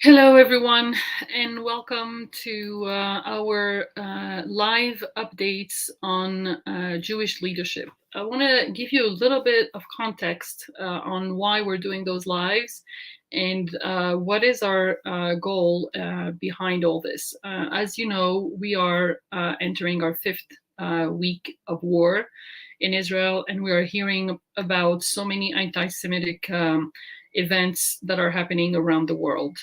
Hello, everyone, and welcome to our live updates on Jewish leadership. I want to give you a little bit of context on why we're doing those lives and what is our goal behind all this. As you know, we are entering our fifth week of war in Israel, and we are hearing about so many anti Semitic events that are happening around the world.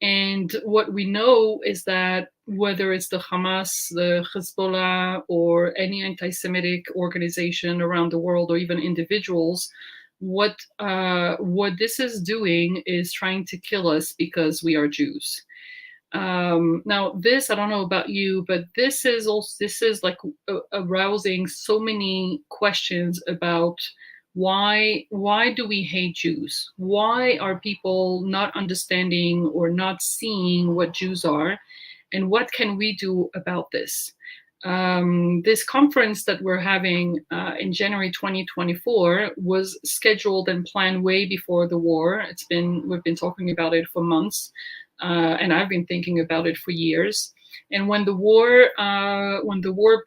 And what we know is that whether it's the Hamas, the Hezbollah, or any anti-Semitic organization around the world, or even individuals, what this is doing is trying to kill us because we are Jews. Now, this I don't know about you, but this is like arousing so many questions about why do we hate Jews? Why are people not understanding or not seeing what Jews are, and what can we do about this? This conference that we're having in January 2024 was scheduled and planned way before the war. We've been talking about it for months, and I've been thinking about it for years. And when the war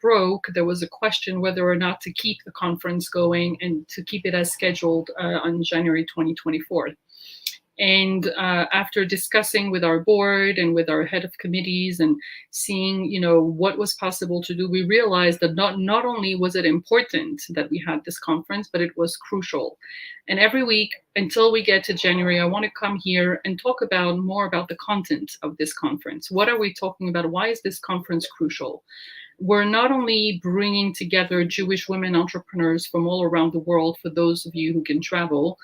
broke, there was a question whether or not to keep the conference going and to keep it as scheduled on January 2024. And after discussing with our board and with our head of committees and seeing, what was possible to do, we realized that not only was it important that we had this conference, but it was crucial. And every week until we get to January, I want to come here and talk more about the content of this conference. What are we talking about? Why is this conference crucial? We're not only bringing together Jewish women entrepreneurs from all around the world, for those of you who can travel,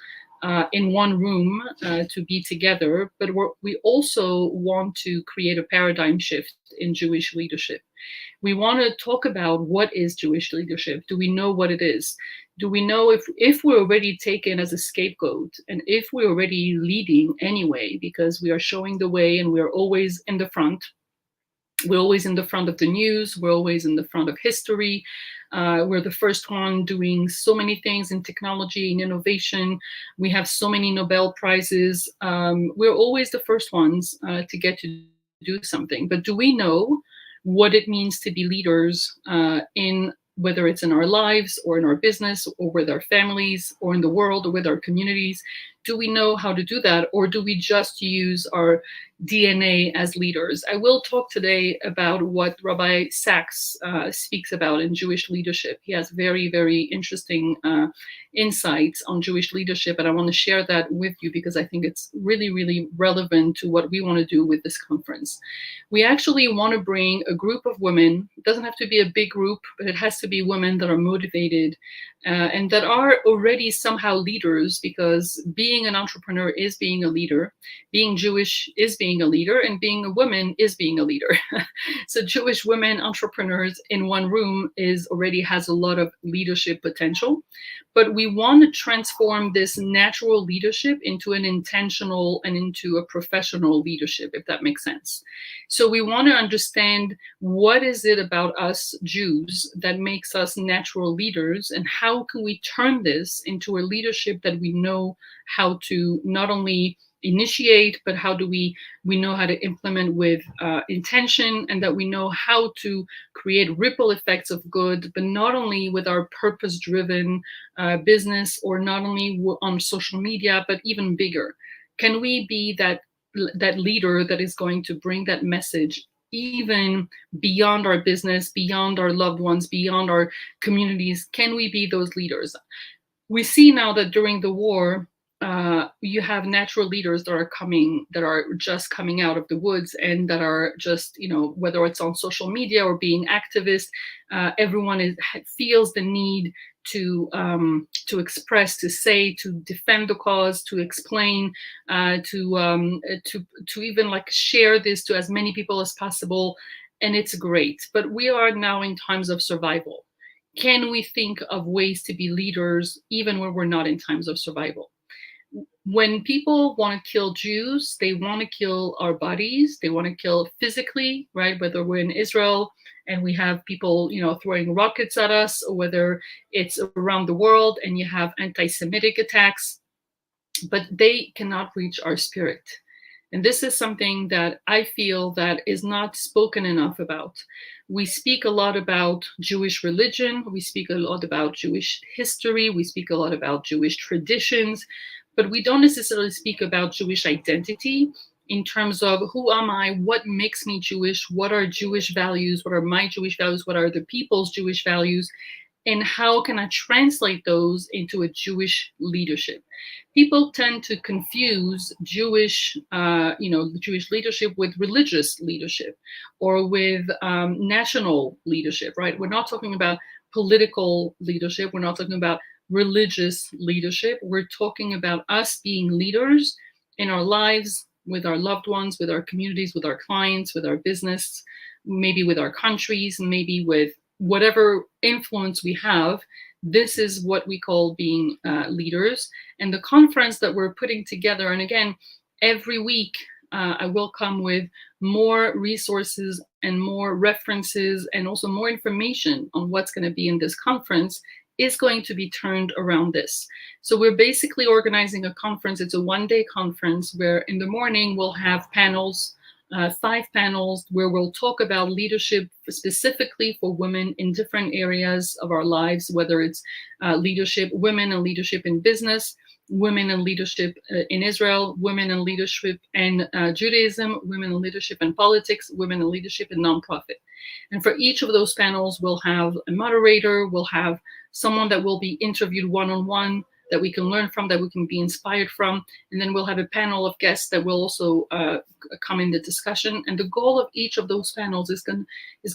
in one room to be together, but we also want to create a paradigm shift in Jewish leadership. We want to talk about what is Jewish leadership. Do we know what it is? Do we know if we're already taken as a scapegoat, and if we're already leading anyway, because we are showing the way and we're always in the front? We're always in the front of the news. We're always in the front of history. We're the first one doing so many things in technology and innovation. We have so many Nobel Prizes. We're always the first ones to get to do something. But do we know what it means to be leaders in whether it's in our lives or in our business or with our families or in the world or with our communities? Do we know how to do that, or do we just use our DNA as leaders? I will talk today about what Rabbi Sachs speaks about in Jewish leadership. He has very, very interesting insights on Jewish leadership, and I want to share that with you because I think it's really, really relevant to what we want to do with this conference. We actually want to bring a group of women. It doesn't have to be a big group, but it has to be women that are motivated and that are already somehow leaders, because being an entrepreneur is being a leader, being Jewish is being a leader, and being a woman is being a leader. So Jewish women entrepreneurs in one room already has a lot of leadership potential. But we want to transform this natural leadership into an intentional and into a professional leadership, if that makes sense. So we want to understand what is it about us Jews that makes us natural leaders, and how can we turn this into a leadership that we know how to not only initiate, but how do we know how to implement with intention, and that we know how to create ripple effects of good, but not only with our purpose-driven business, or not only on social media, but even bigger. Can we be that leader that is going to bring that message even beyond our business, beyond our loved ones, beyond our communities? Can we be those leaders? We see now that during the war, you have natural leaders that are just coming out of the woods, and that are just, whether it's on social media or being activists, everyone feels the need to express, to say, to defend the cause, to explain, to even like share this to as many people as possible, and it's great. But we are now in times of survival. Can we think of ways to be leaders even when we're not in times of survival? When people want to kill Jews, they want to kill our bodies. They want to kill physically, right? Whether we're in Israel and we have people, throwing rockets at us, or whether it's around the world and you have anti-Semitic attacks, but they cannot reach our spirit. And this is something that I feel that is not spoken enough about. We speak a lot about Jewish religion, we speak a lot about Jewish history, we speak a lot about Jewish traditions, but we don't necessarily speak about Jewish identity in terms of who am I, what makes me Jewish, what are Jewish values, what are my Jewish values, what are the people's Jewish values, and how can I translate those into a Jewish leadership? People tend to confuse Jewish leadership with religious leadership or with national leadership, right? We're not talking about political leadership. We're not talking about religious leadership. We're talking about us being leaders in our lives, with our loved ones, with our communities, with our clients, with our business, maybe with our countries, maybe with whatever influence we have. This is what we call being leaders. And the conference that we're putting together, and again, every week I will come with more resources and more references and also more information on what's going to be in this conference, is going to be turned around this. So we're basically organizing a conference. It's a one-day conference where in the morning we'll have panels, 5 panels, where we'll talk about leadership specifically for women in different areas of our lives, whether it's leadership, women in leadership in business, women in leadership in Israel, women in leadership in Judaism, women in leadership in politics, women in leadership in nonprofit. And for each of those panels, we'll have a moderator, we'll have someone that will be interviewed one-on-one, that we can learn from, that we can be inspired from. And then we'll have a panel of guests that will also come in the discussion. And the goal of each of those panels is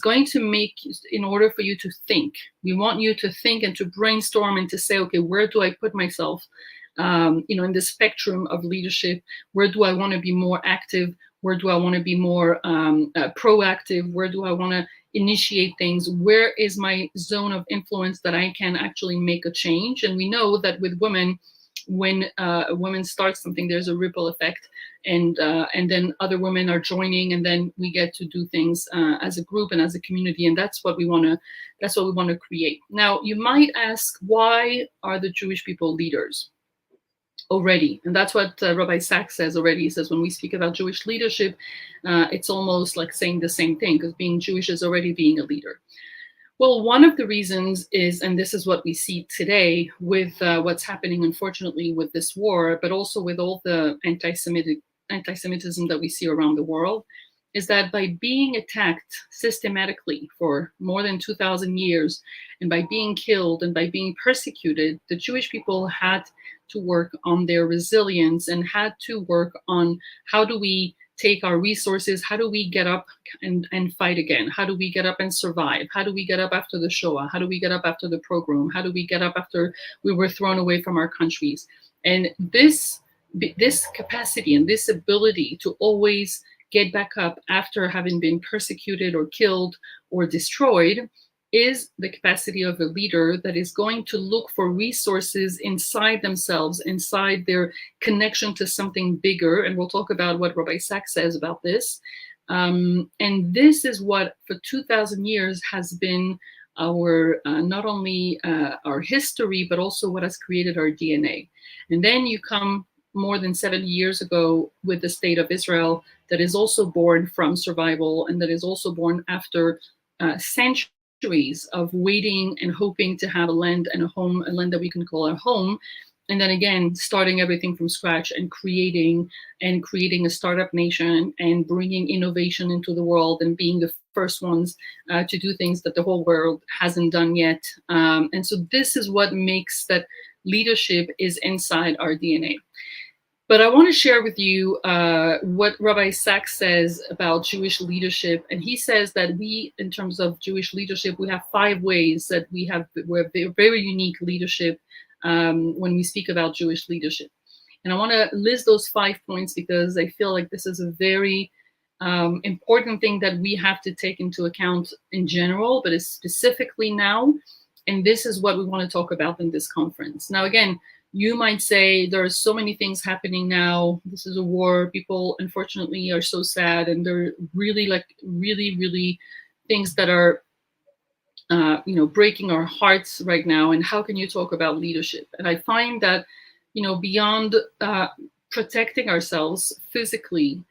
going to make, in order for you to think, we want you to think and to brainstorm and to say, okay, where do I put myself in the spectrum of leadership? Where do I want to be more active? Where do I want to be more proactive? Where do I want to initiate things? Where is my zone of influence that I can actually make a change? And we know that with women, when a woman starts something, there's a ripple effect, and then other women are joining, and then we get to do things as a group and as a community, and that's what we want to create. Now, you might ask, why are the Jewish people leaders already? And that's what Rabbi Sachs says already. He says when we speak about Jewish leadership, it's almost like saying the same thing, because being Jewish is already being a leader. Well, one of the reasons is, and this is what we see today with what's happening, unfortunately, with this war, but also with all the anti-Semitism that we see around the world, is that by being attacked systematically for more than 2,000 years, and by being killed and by being persecuted, the Jewish people had to work on their resilience and had to work on how do we take our resources, how do we get up and fight again? How do we get up and survive? How do we get up after the Shoah? How do we get up after the pogrom? How do we get up after we were thrown away from our countries? And this capacity and this ability to always get back up after having been persecuted or killed or destroyed is the capacity of a leader that is going to look for resources inside themselves, inside their connection to something bigger. And we'll talk about what Rabbi Sachs says about this. And this is what for 2,000 years has been our not only our history, but also what has created our DNA. And then you come more than 70 years ago with the state of Israel, that is also born from survival, and that is also born after centuries of waiting and hoping to have a land and a home, a land that we can call our home. And then again, starting everything from scratch and creating a startup nation and bringing innovation into the world and being the first ones to do things that the whole world hasn't done yet. And so this is what makes that leadership is inside our DNA. But I want to share with you what Rabbi Sachs says about Jewish leadership. And he says that we, in terms of Jewish leadership, we have 5 ways that we're very unique leadership when we speak about Jewish leadership. And I want to list those 5 points because I feel like this is a very important thing that we have to take into account in general, but it's specifically now. And this is what we want to talk about in this conference. Now, again, you might say there are so many things happening now. This is a war. People, unfortunately, are so sad, and they're really, really things that are, breaking our hearts right now. And how can you talk about leadership? And I find that, beyond protecting ourselves physically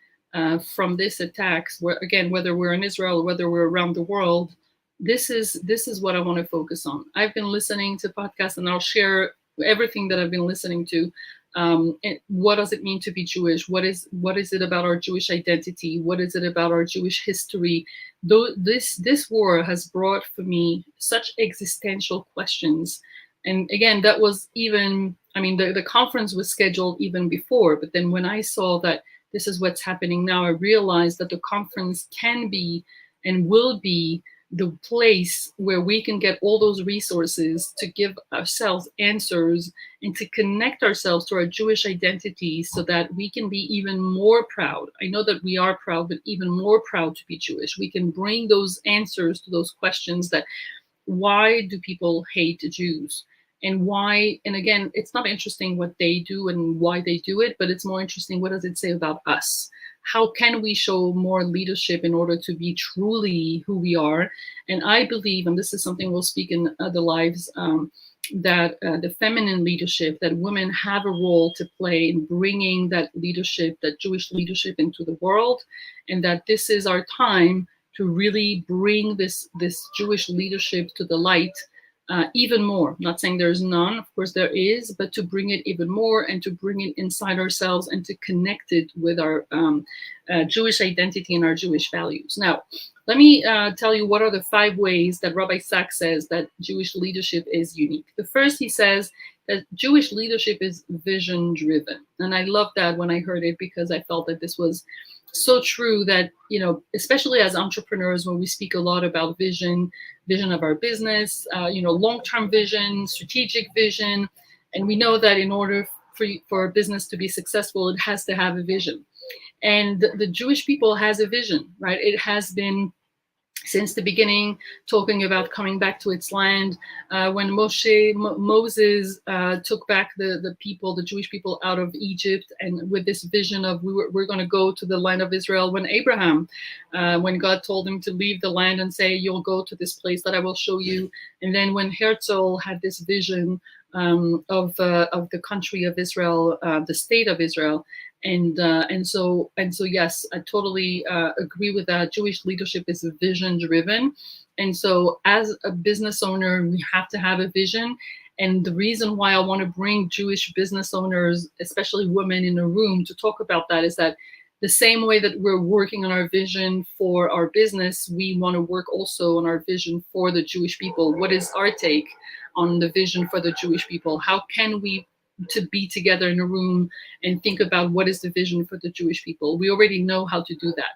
from this attacks, where, again, whether we're in Israel or whether we're around the world, this is what I want to focus on. I've been listening to podcasts, and I'll share everything that I've been listening to. And what does it mean to be Jewish? What is it about our Jewish identity? What is it about our Jewish history? Though this war has brought for me such existential questions. And again, that was even, I mean, the conference was scheduled even before, but then when I saw that this is what's happening now, I realized that the conference can be and will be the place where we can get all those resources to give ourselves answers and to connect ourselves to our Jewish identity so that we can be even more proud. I know that we are proud, but even more proud to be Jewish. We can bring those answers to those questions that why do people hate Jews? And why, and again, it's not interesting what they do and why they do it, but it's more interesting, what does it say about us? How can we show more leadership in order to be truly who we are? And I believe, and this is something we'll speak in other lives, that the feminine leadership, that women have a role to play in bringing that leadership, that Jewish leadership into the world, and that this is our time to really bring this Jewish leadership to the light even more. I'm not saying there's none, of course there is, but to bring it even more and to bring it inside ourselves and to connect it with our Jewish identity and our Jewish values. Now, let me tell you what are the 5 ways that Rabbi Sachs says that Jewish leadership is unique. The first, he says that Jewish leadership is vision driven. And I love that when I heard it, because I felt that this was so true, that, you know, especially as entrepreneurs, when we speak a lot about vision of our business, long-term vision, strategic vision. And we know that in order for a business to be successful, it has to have a vision. And the Jewish people has a vision, right? It has been since the beginning talking about coming back to its land. When Moses took back the people, the Jewish people, out of Egypt, and with this vision of we're going to go to the land of Israel. When Abraham, when God told him to leave the land and say, you'll go to this place that I will show you. And then when Herzl had this vision of the country of Israel, the state of Israel. And so yes, I totally agree with that. Jewish leadership is vision driven, and so as a business owner, we have to have a vision. And the reason why I want to bring Jewish business owners, especially women, in a room to talk about that is that the same way that we're working on our vision for our business, we want to work also on our vision for the Jewish people. What is our take on the vision for the Jewish people? How can we to be together in a room and think about what is the vision for the Jewish people? We already know how to do that.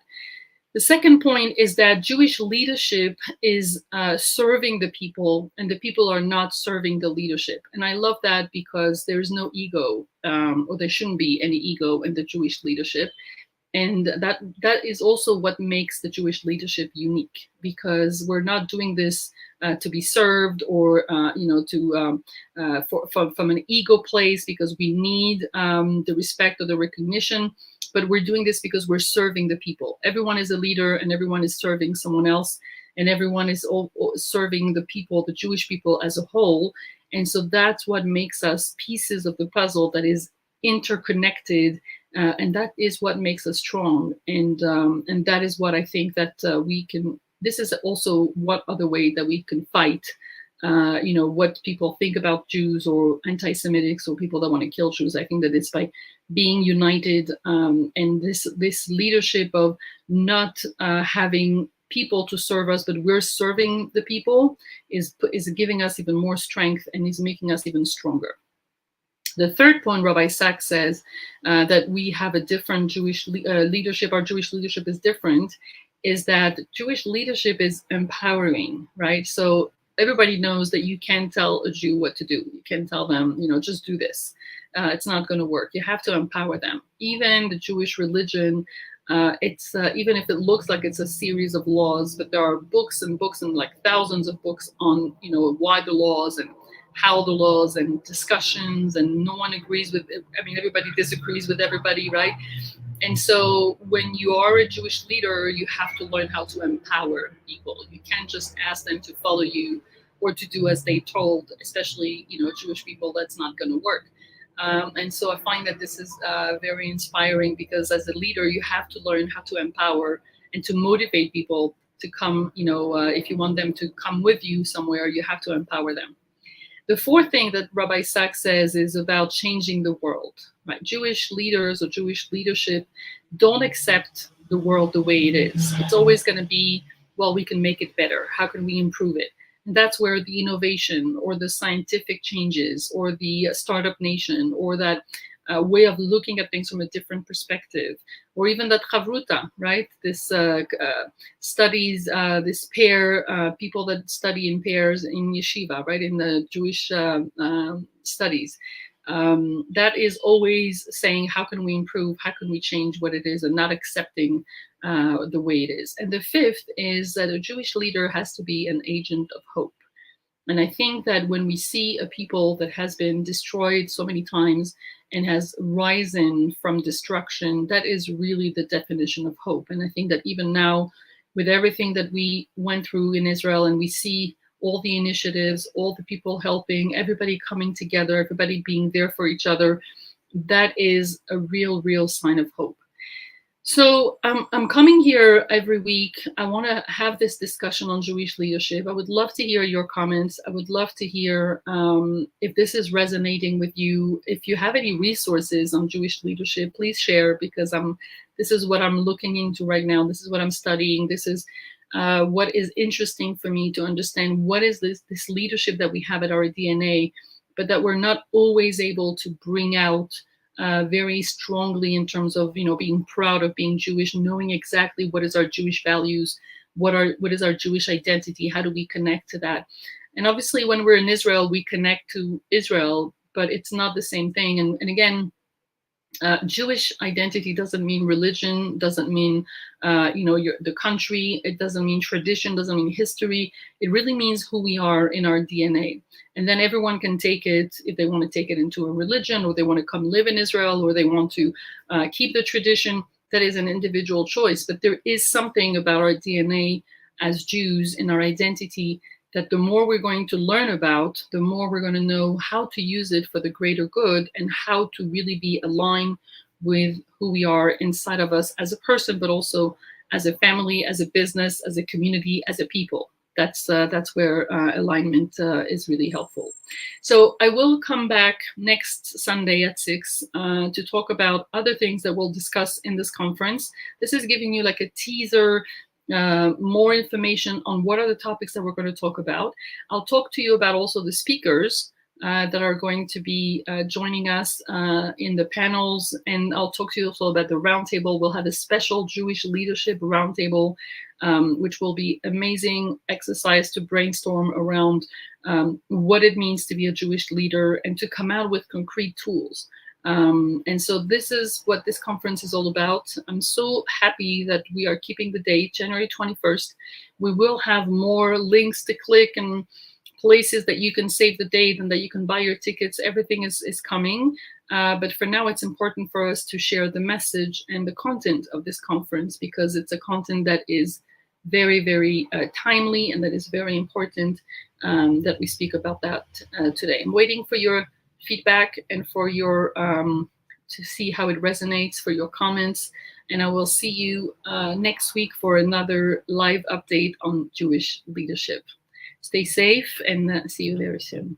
The second point is that Jewish leadership is serving the people, and the people are not serving the leadership. And I love that, because there's no ego, or there shouldn't be any ego in the Jewish leadership. And that is also what makes the Jewish leadership unique, because we're not doing this to be served, or from an ego place, because we need the respect or the recognition, but we're doing this because we're serving the people. Everyone is a leader, and everyone is serving someone else, and everyone is all serving the people, the Jewish people as a whole. And so that's what makes us pieces of the puzzle that is interconnected. And that is what makes us strong, and that is what I think that we can. This is also what other way that we can fight. What people think about Jews, or anti-Semitics, or people that want to kill Jews. I think that it's by being united, and this leadership of not having people to serve us, but we're serving the people, is giving us even more strength and is making us even stronger. The third point, Rabbi Sachs says that we have a different Jewish leadership. Our Jewish leadership is different, is that Jewish leadership is empowering, right? So everybody knows that you can't tell a Jew what to do. You can tell them, just do this. It's not going to work. You have to empower them. Even the Jewish religion, it's even if it looks like it's a series of laws, but there are books and books and like thousands of books on, why the laws and how the laws, and discussions, and no one agrees with it. I mean, everybody disagrees with everybody, right? And so when you are a Jewish leader, you have to learn how to empower people. You can't just ask them to follow you or to do as they told, especially, Jewish people. That's not going to work. And so I find that this is very inspiring, because as a leader, you have to learn how to empower and to motivate people to come. If you want them to come with you somewhere, you have to empower them. The fourth thing that Rabbi Sachs says is about changing the world. Right? Jewish leaders or Jewish leadership don't accept the world the way it is. It's always going to be, well, we can make it better. How can we improve it? And that's where the innovation or the scientific changes or the startup nation or that way of looking at things from a different perspective, or even that chavruta, right? This studies, this pair, people that study in pairs in yeshiva, right? In the Jewish studies. That is always saying, how can we improve? How can we change what it is, and not accepting the way it is. And the fifth is that a Jewish leader has to be an agent of hope. And I think that when we see a people that has been destroyed so many times and has risen from destruction, that is really the definition of hope. And I think that even now, with everything that we went through in Israel, and we see all the initiatives, all the people helping, everybody coming together, everybody being there for each other, that is a real, real sign of hope. So I'm coming here every week. I want to have this discussion on Jewish leadership. I would love to hear your comments. I would love to hear if this is resonating with you. If you have any resources on Jewish leadership, please share, because this is what I'm looking into right now. This is what I'm studying. This is what is interesting for me to understand. What is this leadership that we have at our DNA, but that we're not always able to bring out very strongly in terms of being proud of being Jewish, knowing exactly what is our Jewish values, what is our Jewish identity, how do we connect to that. And obviously when we're in Israel, we connect to Israel, but it's not the same thing. And again, Jewish identity doesn't mean religion, doesn't mean the country. It doesn't mean tradition, doesn't mean history. It really means who we are in our DNA. And then everyone can take it if they want to take it into a religion, or they want to come live in Israel, or they want to keep the tradition. That is an individual choice. But there is something about our DNA as Jews in our identity that the more we're going to learn about, the more we're going to know how to use it for the greater good, and how to really be aligned with who we are inside of us as a person, but also as a family, as a business, as a community, as a people. That's where alignment is really helpful. So I will come back next Sunday at 6 to talk about other things that we'll discuss in this conference. This is giving you like a teaser, more information on what are the topics that we're going to talk about. I'll talk to you about also the speakers that are going to be joining us in the panels, and I'll talk to you also about the roundtable. We'll have a special Jewish leadership roundtable, which will be amazing exercise to brainstorm around what it means to be a Jewish leader and to come out with concrete tools. And so this is what this conference is all about. I'm so happy that we are keeping the date, January 21st. We will have more links to click and places that you can save the date and that you can buy your tickets. Everything is coming. But for now, it's important for us to share the message and the content of this conference, because it's a content that is very, very timely, and that is very important that we speak about that today. I'm waiting for your feedback and for your to see how it resonates, for your comments, and I will see you next week for another live update on Jewish leadership. Stay safe, and see you very soon.